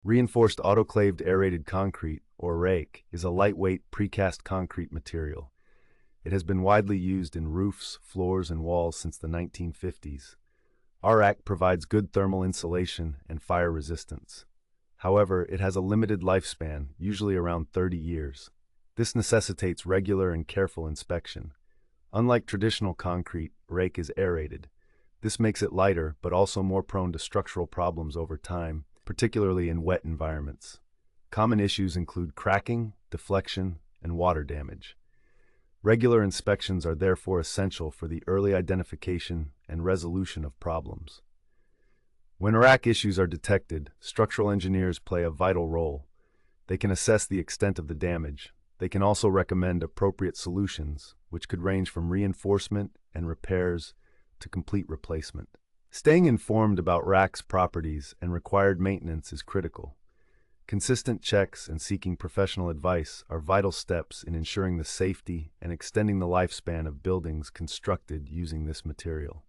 Reinforced autoclaved aerated concrete, or RAAC, is a lightweight precast concrete material. It has been widely used in roofs, floors, and walls since the 1950s. RAAC provides good thermal insulation and fire resistance. However, it has a limited lifespan, usually around 30 years. This necessitates regular and careful inspection. Unlike traditional concrete, RAAC is aerated. This makes it lighter, but also more prone to structural problems over time, particularly in wet environments. Common issues include cracking, deflection, and water damage. Regular inspections are therefore essential for the early identification and resolution of problems. When RAAC issues are detected, structural engineers play a vital role. They can assess the extent of the damage. They can also recommend appropriate solutions, which could range from reinforcement and repairs to complete replacement. Staying informed about RAAC's properties and required maintenance is critical. Consistent checks and seeking professional advice are vital steps in ensuring the safety and extending the lifespan of buildings constructed using this material.